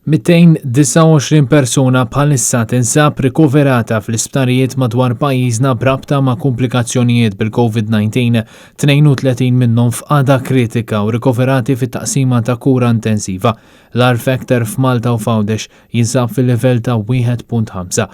229 persuna bħalissa tinsab rikoverata fl-isptarijiet madwar pajjiżna brabta ma' komplikazzjonijiet bil-COVID-19, 32 minnhom f'qada kritika u rikoverati fit-taqsima ta' kura intensiva. L-R factor f'Malta u Fgħawdex jinsab fil-livell ta' 1.5.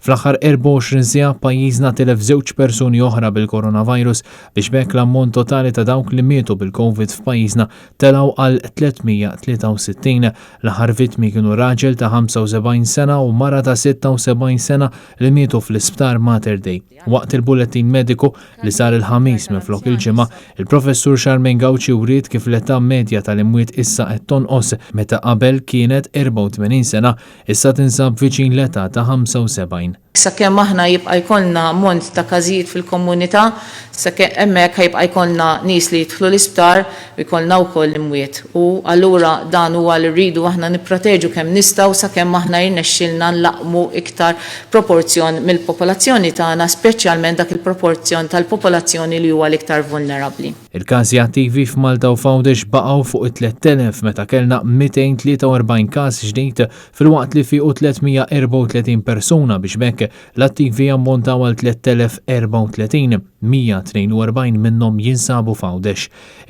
Fl-aħħar 24 sija pajjiżna tilef 2 persuni oħra bil-coronavirus biex bekk l-ammont totali ta' dawk li mietu bil-COVID f'pajjiżna telgħu għal 363. L-aħħar vittmi kienu raġel ta' 75 sena u mara ta' 76 sena li mietu fl-isptar Mater Dei. Waqt il-bulletin mediku li sar il-ħamis minflok il-ġimgħa, il-professur Charmaine Gawci wriet kif l-età medja tal-imwiet issa qed tonqos meta qabel kienet 84 sena, issa tinsab viċin l-età ta' 75. Sakemm aħna jibqa' jkollna ammont ta' każijiet fil-komunità, sakemm hemmhekk ħajbqa' jkollna nies li jidħlu l-isptar u jkollna wkoll imwiet. U allura dan huwa li rridu aħna nipproteġu kemm nistgħu sakemm aħna jirnexxilna nlaqmu iktar proporzjon mill-popolazzjoni tagħna, speċjalment dak il-proporzjon tal-popolazzjoni li huwa l-iktar vulnerabbli. Il-każi attivi f'Malta u Fgħawdex baqgħu fuq 3000 meta kellna 243 każ ġdid filwaqt li fiequ 334 persuna biex bekk l-attivi ammontaw għal 3034, 142 minnhom jinsabu f'Għawdex.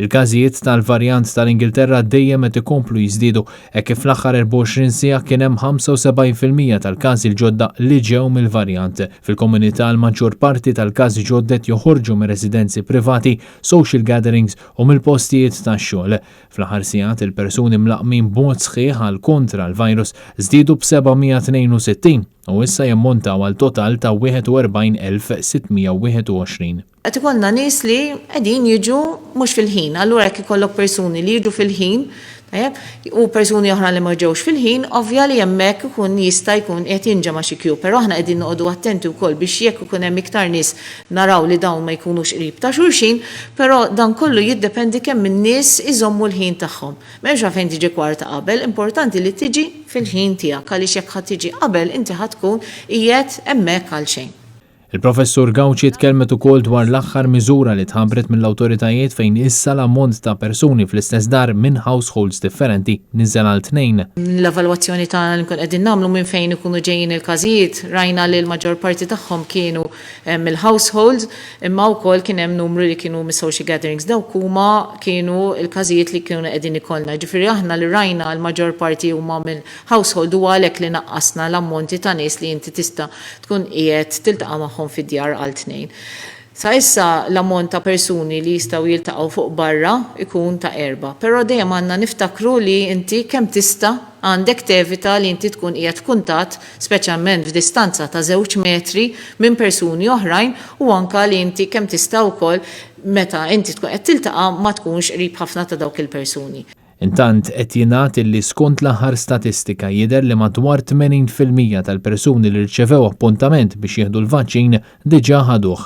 Il-każijiet tal-varjant tal-Ingilterra dejjem qed ikomplu jiżdiedu hekk kif fl-aħħar 24 siegħa kien hemm 75% tal-każi l-ġodda li ġew mill-varjant. Fil-komunità l-maġġor parti tal-każi ġoddet joħorġu minn residenzi privati, social gatherings u mill-postijiet tax-xogħol. Fl-aħħar sigħat il-persuni mlaqmin b'mod sħiħ għal kontra l-virus żdiedu b'762 u issa jammontaw għal total ta' 41,621. Qed ikollna nies li qegħdin jiġu mhux fil-ħin, allura jekk ikollok persuni li jiġu fil-ħin, u persuni oħra li ma ġewx fil-ħin, ovvja li hemmhekk ikun jista' jkun qed jinġema xi kju, però aħna qegħdin noqogħdu attenti wkoll biex jekk ikun hemm iktar nies naraw li dawn ma jkunux qrib ta' xulxin, però dan kollu jiddependi kemm in-nies iżommu l-ħin tagħhom. M'hemmx għalfejn tiġi kwarta qabel, importanti li tiġi fil-ħin tiegħek għaliex jekk ħadd tiġi qabel inti ħadd tkun qiegħed hemmhekk għal xejn. Il-professur Gawci tkellmet ukoll dwar l-aħħar miżura li tħabbret mill-awtoritajiet fejn issa l-ammont ta' persuni fl-istess dar minn households differenti niżel għal 2. L-evalwazzjoni tagħna li nkun qegħdin nagħmlu minn fejn ikunu ġejjin il-każijiet, rajna li l-maġġor parti tagħhom kienu mill-households, imma wkoll kien hemm numru li kienu mis-social gatherings. Dawk huma kienu l-każijiet li kienu qegħdin ikollna. Ġifieri aħna li rajna l-maġġor parti huma mill-household u għalhekk li naqqasna l-ammonti ta' nies li inti tista' tkun qiegħed tiltaqa' magħhom fid-djar għal 2. Sa issa l-ammont ta' persuni li jistgħu jiltaqgħu fuq barra ikun ta' 4. Però dejjem għandna niftakru li inti kemm tista' għandek tevita li inti tkun qiegħed f'kuntatt speċjalment f'distanza ta' 2 metri minn persuni oħrajn u anke li inti kemm tista' wkoll meta inti tkun qed tiltaqa' ma tkunx qrib ħafna ta' dawk il-persuni. Intant qed jingħad li skont l-aħħar statistika jidher li madwar 80% tal-persuni li rċevew appuntament biex jieħdu l-vaċċin diġà ħaduh.